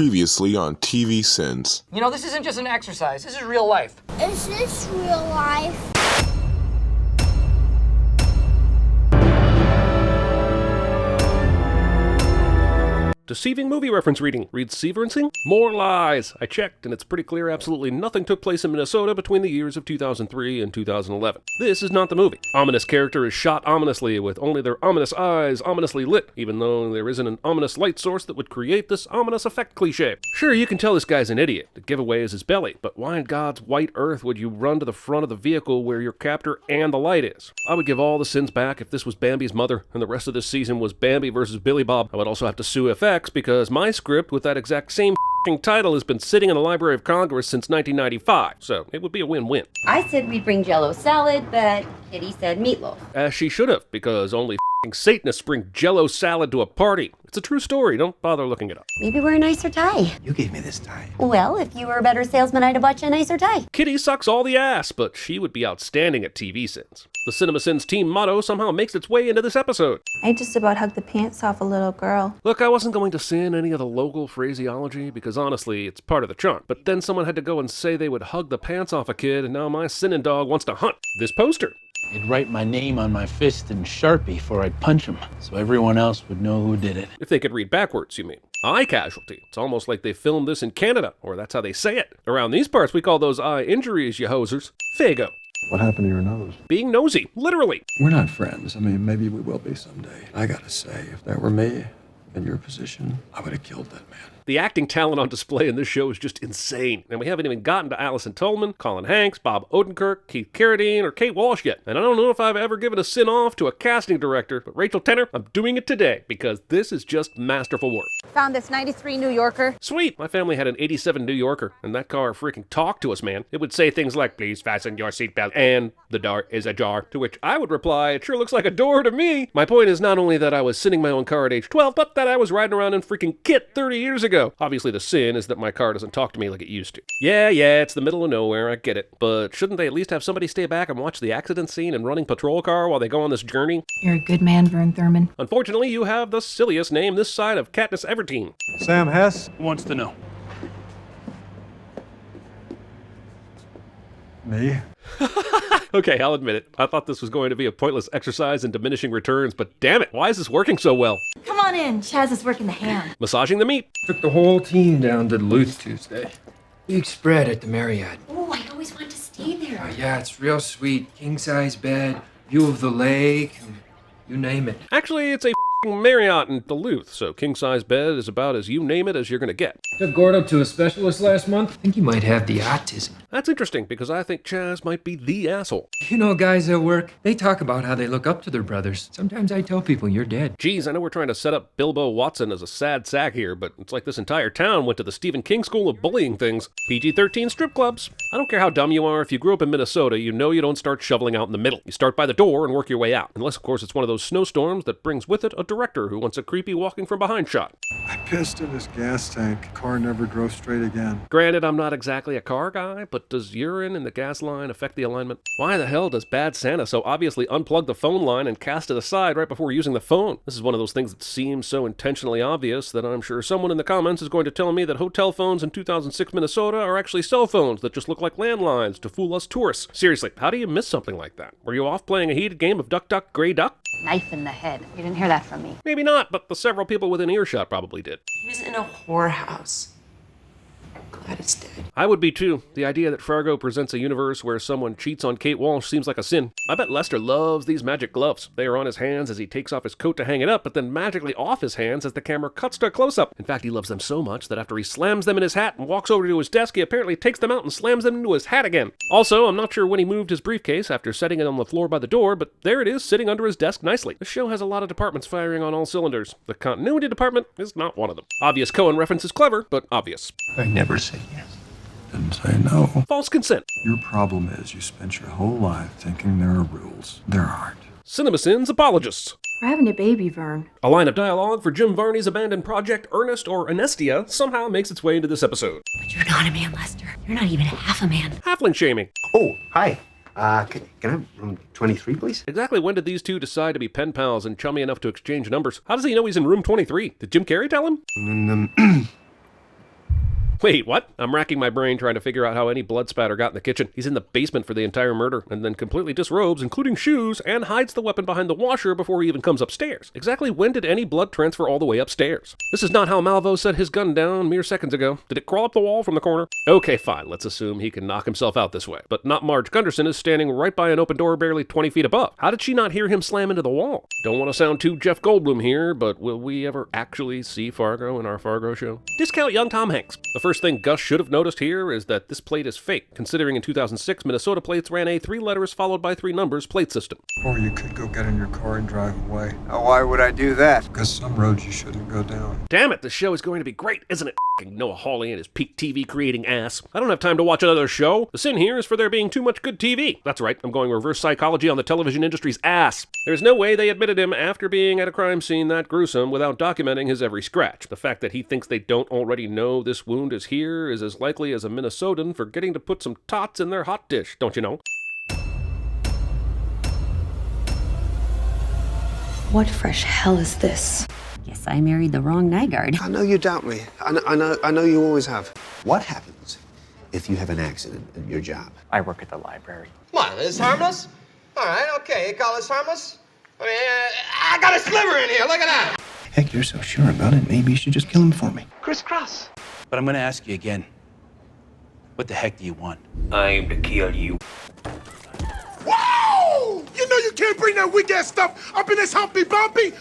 Previously on TVSins. You know, this isn't just an exercise. This is real life. Is this real life? Deceiving movie reference reading. Read Severencing? More lies! I checked, and it's pretty clear absolutely nothing took place in Minnesota between the years of 2003 and 2011. This is not the movie. Ominous character is shot ominously with only their ominous eyes ominously lit, even though there isn't an ominous light source that would create this ominous effect cliche. Sure, you can tell this guy's an idiot. The giveaway is his belly, but why in God's white earth would you run to the front of the vehicle where your captor and the light is? I would give all the sins back if this was Bambi's mother, and the rest of this season was Bambi versus Billy Bob. I would also have to sue FX because my script with that exact same title has been sitting in the Library of Congress since 1995, so it would be a win-win. I said we'd bring Jell-O salad, but Kitty said meatloaf. As she should have, because only Satanists bring Jell-O salad to a party. It's a true story, don't bother looking it up. Maybe wear a nicer tie. You gave me this tie. Well, if you were a better salesman, I'd have bought you a nicer tie. Kitty sucks all the ass, but she would be outstanding at TVSins. The CinemaSins team motto somehow makes its way into this episode. I just about hugged the pants off a little girl. Look, I wasn't going to sin any of the local phraseology because honestly, it's part of the charm. But then someone had to go and say they would hug the pants off a kid, and now my sinning dog wants to hunt this poster. He'd write my name on my fist in Sharpie before I'd punch him, so everyone else would know who did it. If they could read backwards, you mean. Eye casualty. It's almost like they filmed this in Canada, or that's how they say it. Around these parts, we call those eye injuries, you hosers. Fago. What happened to your nose? Being nosy, literally. We're not friends. I mean, maybe we will be someday. I gotta say, if that were me in your position, I would have killed that man. The acting talent on display in this show is just insane. And we haven't even gotten to Allison Tolman, Colin Hanks, Bob Odenkirk, Keith Carradine, or Kate Walsh yet. And I don't know if I've ever given a sin off to a casting director, but Rachel Tenner, I'm doing it today because this is just masterful work. Found this 93 New Yorker. Sweet! My family had an 87 New Yorker, and that car freaking talked to us, man. It would say things like, "Please fasten your seatbelt," and "The door is ajar," to which I would reply, "It sure looks like a door to me." My point is not only that I was sinning my own car at age 12, but that I was riding around in freaking KITT 30 years ago. Obviously, the sin is that my car doesn't talk to me like it used to. Yeah, it's the middle of nowhere, I get it. But shouldn't they at least have somebody stay back and watch the accident scene and running patrol car while they go on this journey? You're a good man, Vern Thurman. Unfortunately, you have the silliest name this side of Katniss Everdeen. Sam Hess? Wants to know. Me? Okay, I'll admit it. I thought this was going to be a pointless exercise in diminishing returns, but damn it, why is this working so well? Come on in. Chaz is working the ham. Massaging the meat. Took the whole team down to Duluth Tuesday. Big spread at the Marriott. Oh, I always want to stay there. Yeah, it's real sweet. King-size bed, view of the lake, you name it. Actually, it's a Marriott in Duluth, so king-size bed is about as you name it as you're gonna get. Took Gordo to a specialist last month. I think he might have the autism. That's interesting, because I think Chaz might be the asshole. You know, guys at work, they talk about how they look up to their brothers. Sometimes I tell people you're dead. Geez, I know we're trying to set up Bilbo Watson as a sad sack here, but it's like this entire town went to the Stephen King school of bullying things. PG-13 strip clubs. I don't care how dumb you are, if you grew up in Minnesota, you know you don't start shoveling out in the middle. You start by the door and work your way out. Unless, of course, it's one of those snowstorms that brings with it a director who wants a creepy walking from behind shot. I pissed in this gas tank. Car never drove straight again. Granted, I'm not exactly a car guy, but does urine in the gas line affect the alignment? Why the hell does Bad Santa so obviously unplug the phone line and cast it aside right before using the phone? This is one of those things that seems so intentionally obvious that I'm sure someone in the comments is going to tell me that hotel phones in 2006 Minnesota are actually cell phones that just look like landlines to fool us tourists. Seriously, how do you miss something like that? Were you off playing a heated game of Duck Duck Grey Duck? Knife in the head. You didn't hear that from me. Maybe not, but the several people within earshot probably did. He was in a whorehouse. Glad it's dead. I would be too. The idea that Fargo presents a universe where someone cheats on Kate Walsh seems like a sin. I bet Lester loves these magic gloves. They are on his hands as he takes off his coat to hang it up, but then magically off his hands as the camera cuts to a close-up. In fact, he loves them so much that after he slams them in his hat and walks over to his desk, he apparently takes them out and slams them into his hat again. Also, I'm not sure when he moved his briefcase after setting it on the floor by the door, but there it is sitting under his desk nicely. The show has a lot of departments firing on all cylinders. The continuity department is not one of them. Obvious Coen reference is clever, but obvious. I never said yes. Didn't say no. False consent. Your problem is you spent your whole life thinking there are rules. There aren't. CinemaSins apologists. We're having a baby, Vern. A line of dialogue for Jim Varney's abandoned project, Ernest or Anestia, somehow makes its way into this episode. But you're not a man, Lester. You're not even half a man. Halfling shaming. Oh, hi. Can I have room 23, please? Exactly when did these two decide to be pen pals and chummy enough to exchange numbers? How does he know he's in room 23? Did Jim Carrey tell him? Wait, what? I'm racking my brain trying to figure out how any blood spatter got in the kitchen. He's in the basement for the entire murder, and then completely disrobes, including shoes, and hides the weapon behind the washer before he even comes upstairs. Exactly when did any blood transfer all the way upstairs? This is not how Malvo set his gun down mere seconds ago. Did it crawl up the wall from the corner? Okay, fine, let's assume he can knock himself out this way. But not Marge Gunderson is standing right by an open door barely 20 feet above. How did she not hear him slam into the wall? Don't want to sound too Jeff Goldblum here, but will we ever actually see Fargo in our Fargo show? Discount young Tom Hanks. The first thing Gus should have noticed here is that this plate is fake, considering in 2006 Minnesota plates ran a 3 letters followed by 3 numbers plate system. Or you could go get in your car and drive away. Why would I do that? Because some roads you shouldn't go down. Damn it, this show is going to be great, isn't it? F***ing Noah Hawley and his peak TV creating ass. I don't have time to watch another show. The sin here is for there being too much good TV. That's right, I'm going reverse psychology on the television industry's ass. There's no way they admitted him after being at a crime scene that gruesome without documenting his every scratch. The fact that he thinks they don't already know this wound is here is as likely as a Minnesotan forgetting to put some tots in their hot dish, don't you know? What fresh hell is this? Guess I married the wrong Nygaard. I know you doubt me. I know you always have. What happens if you have an accident at your job? I work at the library. Come on, it's harmless? All right, okay, you call this harmless? I mean, I got a sliver in here, look at that! Heck, you're so sure about it, maybe you should just kill him for me. Crisscross. But I'm gonna ask you again. What the heck do you want? I aim to kill you. Whoa! You know you can't bring that weak-ass stuff up in this humpy bumpy!